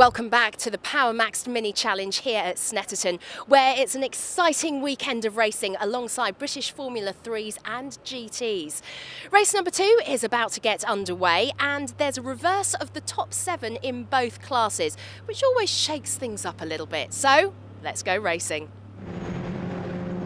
Welcome back to the Power Maxed Mini Challenge here at Snetterton, where it's an exciting weekend of racing alongside British Formula 3s and GTs. Race number 2 is about to get underway, and there's a reverse of the top 7 in both classes, which always shakes things up a little bit. So let's go racing.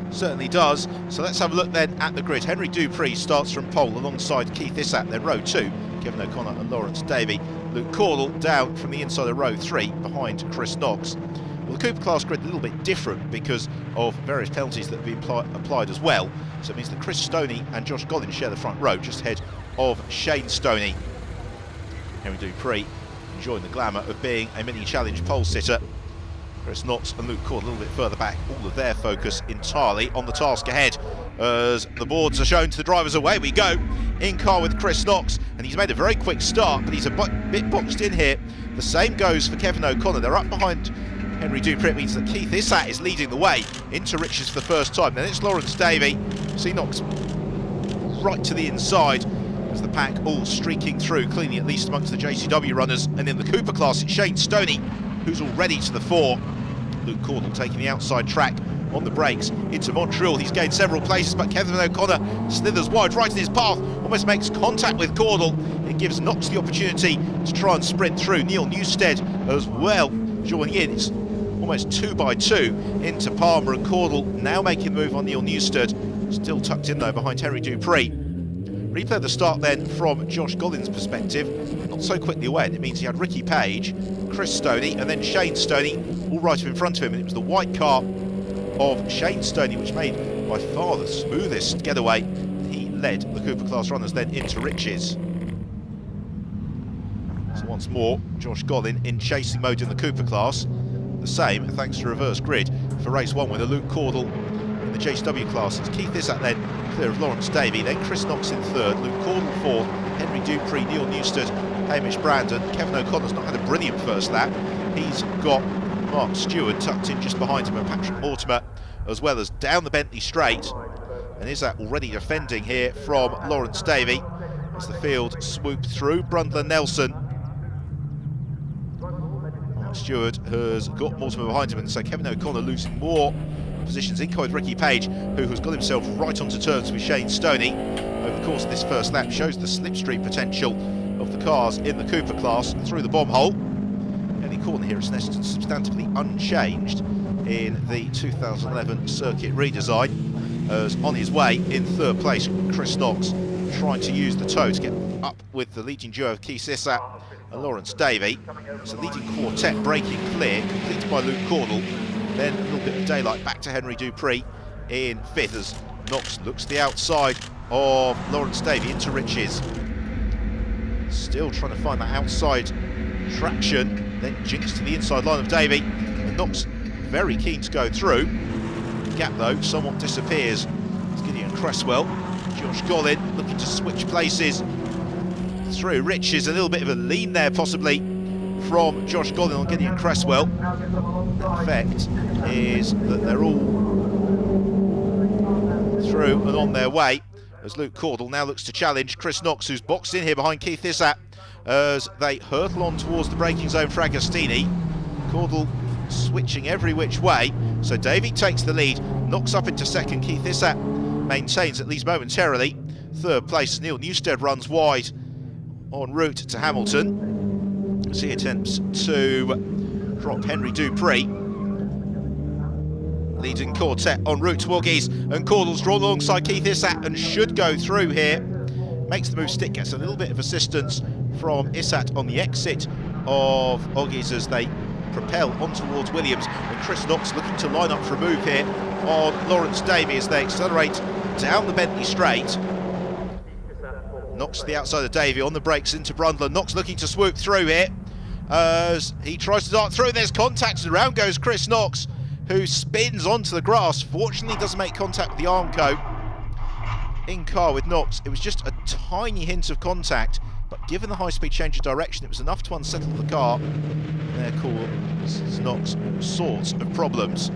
Certainly does. So let's have a look then at the grid. Henry Dupree starts from pole alongside Keith Issat, then row 2, Kevin O'Connor and Lawrence Davey. Luke Cordell down from the inside of row 3 behind Chris Knox. Well, the Cooper class grid a little bit different because of various penalties that have been applied as well. So it means that Chris Stoney and Josh Gollin share the front row just ahead of Shane Stoney. Henry Dupree enjoying the glamour of being a mini challenge pole sitter. Chris Knox and Luke Cordell a little bit further back, all of their focus entirely on the task ahead. As the boards are shown to the drivers, away we go. In car with Chris Knox, and he's made a very quick start, but he's a bit boxed in here. The same goes for Kevin O'Connor. They're up behind Henry Dupree. It means that Keith Issat is leading the way into Riches for the first time. Then it's Lawrence Davey. See Knox right to the inside as the pack all streaking through, cleanly at least amongst the JCW runners. And in the Cooper class, it's Shane Stoney who's already to the fore. Luke Cordell taking the outside track on the brakes into Montreal. He's gained several places, but Kevin O'Connor slithers wide right in his path, almost makes contact with Cordell. It gives Knox the opportunity to try and sprint through. Neil Newstead as well joining in. It's almost 2 by 2 into Palmer, and Cordell now making the move on Neil Newstead. Still tucked in though behind Henry Dupree. Replay the start then from Josh Gollin's perspective. Not so quickly away, and it means he had Ricky Page, Chris Stoney and then Shane Stoney all right up in front of him, and it was the white car of Shane Stoney which made by far the smoothest getaway. He led the Cooper class runners then into Riches. So once more Josh Gollin in chasing mode in the Cooper class. The same thanks to reverse grid for race 1 with a Luke Cordell in the JCW class. It's Keith Issat then clear of Lawrence Davey, then Chris Knox in 3rd, Luke Cordell 4th, Henry Dupree, Neil Newstead, Hamish Brandon. Kevin O'Connor's not had a brilliant first lap. He's got Mark Stewart tucked in just behind him and Patrick Mortimer, as well as down the Bentley straight. And Issat already defending here from Lawrence Davey as the field swooped through. Brundler Nelson. Mark Stewart has got Mortimer behind him, and so Kevin O'Connor losing more positions in car with Ricky Page, who has got himself right onto terms with Shane Stoney over the course of this first lap. Shows the slipstream potential of the cars in the Cooper class through the bomb hole. The only corner here at Snetterton substantively unchanged in the 2011 circuit redesign, as on his way in 3rd place Chris Knox trying to use the toe to get up with the leading duo of Keith Issat and Lawrence Davey. It's a leading quartet breaking clear, completed by Luke Cordell. Then a little bit of daylight back to Henry Dupree in 5th as Knox looks to the outside of Lawrence Davey into Riches. Still trying to find that outside traction, then jinks to the inside line of Davey, and Knox very keen to go through. The gap though somewhat disappears. It's Gideon Cresswell. Josh Gollin looking to switch places through Riches. A little bit of a lean there possibly from Josh Gollin on Gideon Cresswell. The effect is that they're all through and on their way, as Luke Cordell now looks to challenge Chris Knox, who's boxed in here behind Keith Issat as they hurtle on towards the braking zone for Agostini. Cordell switching every which way, so Davey takes the lead, knocks up into 2nd. Keith Issat maintains at least momentarily 3rd place. Neil Newstead runs wide en route to Hamilton as he attempts to drop Henry Dupree. Leading quartet en route to Oggies, and Cordell's drawn alongside Keith Issat and should go through here. Makes the move stick, gets a little bit of assistance from Issat on the exit of Oggies as they propel on towards Williams, and Chris Knox looking to line up for a move here on Lawrence Davey as they accelerate down the Bentley straight. Knox to the outside of Davey on the brakes into Brundler. Knox looking to swoop through here as he tries to dart through. There's contact and around goes Chris Knox, who spins onto the grass. Fortunately doesn't make contact with the Armco. In car with Knox, it was just a tiny hint of contact, but given the high-speed change of direction, it was enough to unsettle the car. There caused Knox all sorts of problems.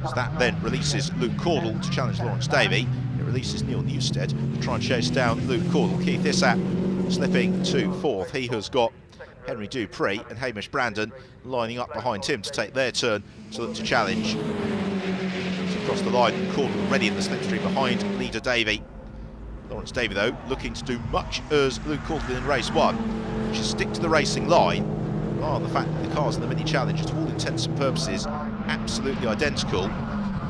So that then releases Luke Cordell to challenge Lawrence Davey. It releases Neil Newstead to try and chase down Luke Cordell. Keith Issat slipping to 4th. He has got Henry Dupree and Hamish Brandon lining up behind him to take their turn to look to challenge. Across the line, Caudle ready in the slipstream behind leader Davey. Lawrence Davey, though, looking to do much as Luke Caudle in race 1, which is stick to the racing line. The fact that the cars in the mini challenge, to all intents and purposes, absolutely identical.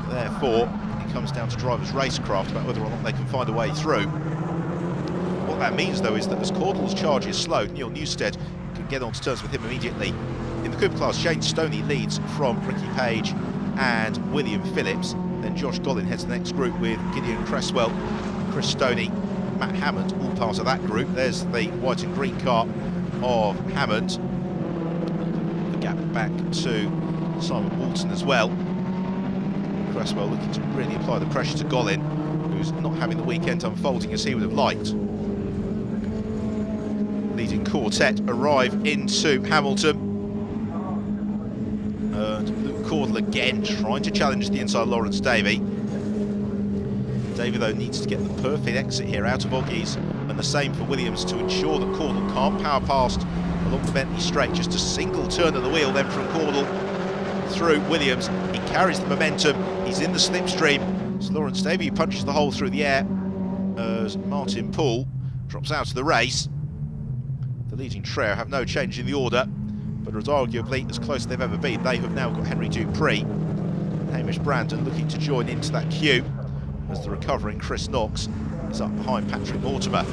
Therefore, it comes down to drivers' racecraft about whether or not they can find a way through. What that means, though, is that as Caudle's charge is slowed, Neil Newstead can get onto terms with him immediately. In the Cooper class, Shane Stoney leads from Ricky Page and William Phillips. Then Josh Gollin heads the next group with Gideon Cresswell, Chris Stoney, Matt Hammond, all part of that group. There's the white and green car of Hammond. The gap back to Simon Walton as well. Cresswell looking to really apply the pressure to Gollin, who's not having the weekend unfolding as he would have liked. Leading quartet arrive into Hamilton. And Luke Caudle again trying to challenge the inside Lawrence Davey. Davey, though, needs to get the perfect exit here out of Oggies, and the same for Williams to ensure that Caudle can't power past along the Bentley straight. Just a single turn of the wheel then from Caudle through Williams. He carries the momentum, he's in the slipstream. It's Lawrence Davey who punches the hole through the air as Martin Poole drops out of the race. The leading trio have no change in the order, but are arguably as close as they've ever been. They have now got Henry Dupree and Hamish Brandon looking to join into that queue as the recovering Chris Knox is up behind Patrick Mortimer.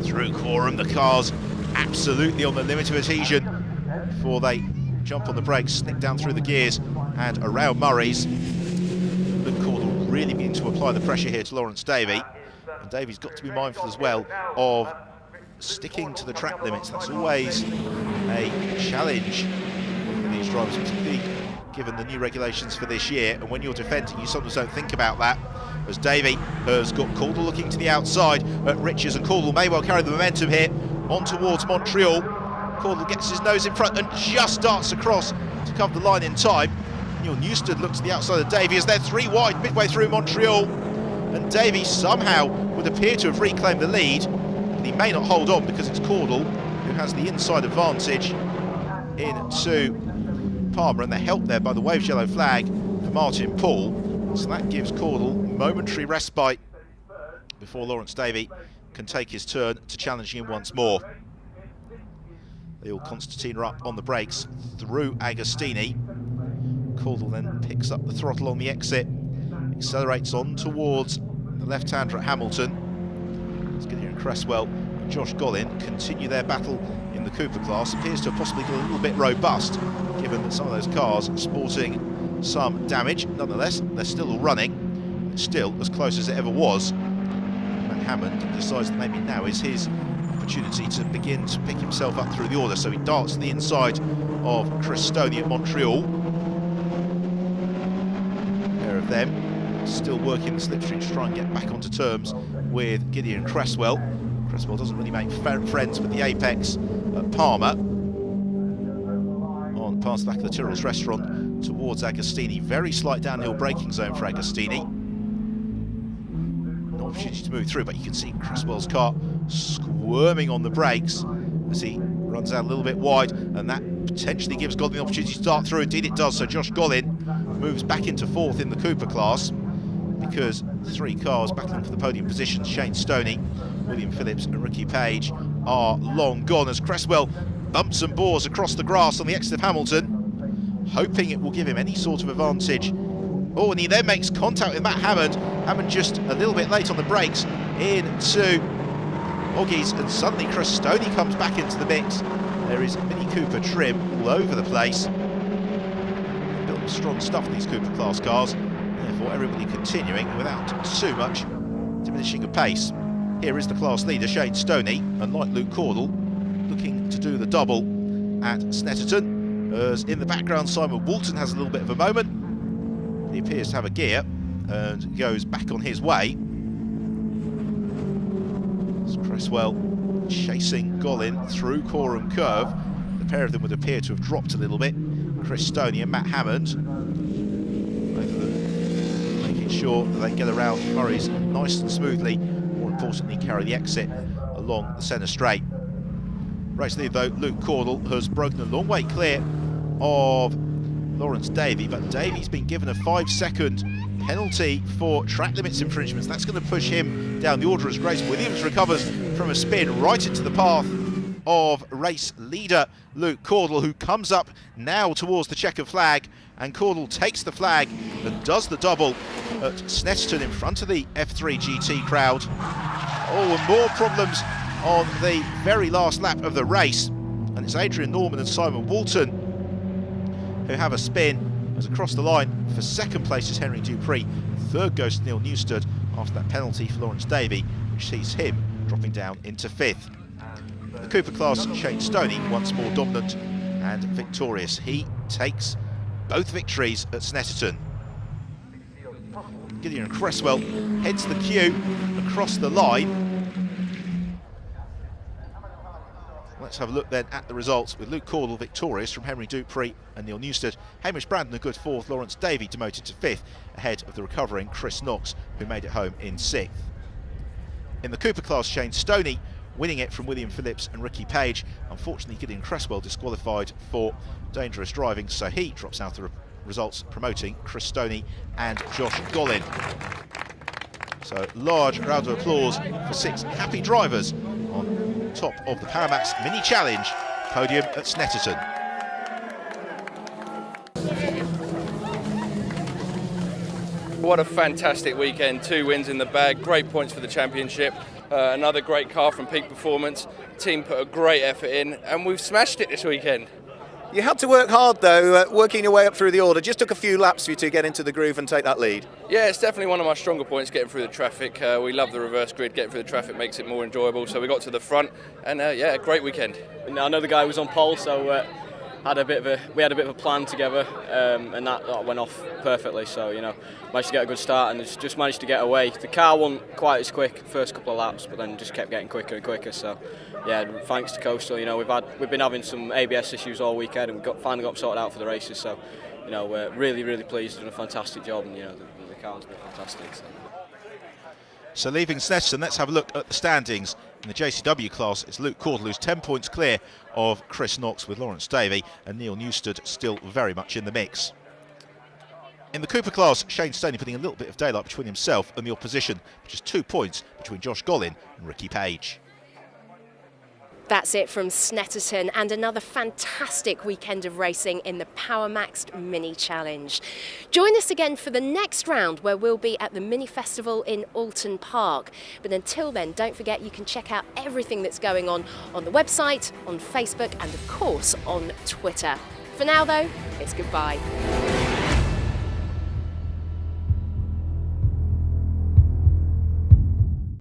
Through Quorum, the cars absolutely on the limit of adhesion before they jump on the brakes, snick down through the gears and around Murray's. Luke Caudle really beginning to apply the pressure here to Lawrence Davey, and Davey's got to be mindful as well of sticking to the track limits. That's always a challenge for these drivers, particularly given the new regulations for this year, and when you're defending you sometimes don't think about that, as Davey has got Caudle looking to the outside at Richards, and Caudle may well carry the momentum here on towards Montreal. Caudle gets his nose in front and just darts across to cover the line in time. Neil Newstead looks to the outside of Davey as they're 3 wide midway through Montreal, and Davey somehow would appear to have reclaimed the lead, but he may not hold on because it's Caudle who has the inside advantage into Palmer, and they're helped there by the waves yellow flag for Martin Poole, so that gives Caudle momentary respite before Lawrence Davey can take his turn to challenging him once more. The all Constantine are up on the brakes through Agostini. Caudle then picks up the throttle on the exit, accelerates on towards the left-hander at Hamilton. It's Gideon Cresswell and Josh Gollin continue their battle in the Cooper class. Appears to have possibly got a little bit robust, given that some of those cars are sporting some damage. Nonetheless, they're still all running. It's still as close as it ever was. And Hammond decides that maybe now is his opportunity to begin to pick himself up through the order, so he darts to the inside of Chris Stoney at Montreal. A pair of them still working the slipstream to try and get back onto terms with Gideon Cresswell. Cresswell doesn't really make friends with the apex at Palmer. On past the back of the Tyrrell's restaurant towards Agostini. Very slight downhill braking zone for Agostini. No opportunity to move through, but you can see Cresswell's car squirming on the brakes as he runs out a little bit wide, and that potentially gives Gollin the opportunity to start through. Indeed it does, so Josh Gollin moves back into 4th in the Cooper class, because 3 cars battling for the podium positions, Shane Stoney, William Phillips and Ricky Page, are long gone as Cresswell bumps and bores across the grass on the exit of Hamilton, hoping it will give him any sort of advantage. Oh, and he then makes contact with Matt Hammond. Hammond just a little bit late on the brakes into Oggies, and suddenly Chris Stoney comes back into the mix. There is Mini Cooper trim all over the place. Built strong stuff, these Cooper class cars. Therefore, everybody continuing without too much diminishing of pace. Here is the class leader, Shane Stoney, and like Luke Caudle, looking to do the double at Snetterton. As in the background, Simon Walton has a little bit of a moment. He appears to have a gear and goes back on his way. As Cresswell chasing Gollin through Coram Curve. The pair of them would appear to have dropped a little bit. Chris Stoney and Matt Hammond, both of them making sure that they get around Murray's nice and smoothly. More importantly, carry the exit along the centre straight. Race lead though, Luke Cordell has broken a long way clear of Lawrence Davey, but Davey's been given a 5-second penalty for track limits infringements. That's going to push him down the order as Grace Williams recovers from a spin right into the path of race leader Luke Cordell, who comes up now towards the checkered flag, and Cordell takes the flag and does the double at Snetterton in front of the F3 GT crowd. Oh, and more problems on the very last lap of the race, and it's Adrian Norman and Simon Walton who have a spin, as across the line for second place is Henry Dupree. Third goes to Neil Newstead after that penalty for Lawrence Davey, which sees him dropping down into fifth. The Cooper class, Shane Stoney once more dominant and victorious. He takes both victories at Snetterton. Gideon Cresswell heads the queue across the line. Let's have a look then at the results, with Luke Cordell victorious from Henry Dupree and Neil Newstead. Hamish Brandon a good fourth, Lawrence Davey demoted to fifth, ahead of the recovering Chris Knox, who made it home in sixth. In the Cooper class, Shane Stoney winning it from William Phillips and Ricky Page. Unfortunately, Gideon Cresswell disqualified for dangerous driving, so he drops out the results, promoting Chris Stoney and Josh Gollin. So large round of applause for 6 happy drivers on top of the Powermax Mini Challenge podium at Snetterton. What a fantastic weekend, 2 wins in the bag, great points for the championship, another great car from Peak Performance. Team put a great effort in and we've smashed it this weekend. You had to work hard though, working your way up through the order. Just took a few laps for you to get into the groove and take that lead. Yeah, it's definitely one of my stronger points, getting through the traffic. We love the reverse grid, getting through the traffic makes it more enjoyable, so we got to the front and yeah, a great weekend. I know the guy was on pole, so we had a bit of a plan together, and that went off perfectly. So managed to get a good start and just managed to get away. The car wasn't quite as quick first couple of laps, but then just kept getting quicker and quicker. So yeah, thanks to Coastal, we've been having some ABS issues all weekend, and we finally got sorted out for the races. So we're really pleased, doing a fantastic job, and the car's been fantastic. So leaving Snetterton, let's have a look at the standings. In the JCW class, it's Luke Cordell who's 10 points clear of Chris Knox, with Lawrence Davey and Neil Newstead still very much in the mix. In the Cooper class, Shane Stoney putting a little bit of daylight between himself and the opposition, which is 2 points between Josh Gollin and Ricky Page. That's it from Snetterton, and another fantastic weekend of racing in the Powermax Mini Challenge. Join us again for the next round, where we'll be at the Mini Festival in Alton Park. But until then, don't forget you can check out everything that's going on the website, on Facebook, and of course on Twitter. For now though, it's goodbye.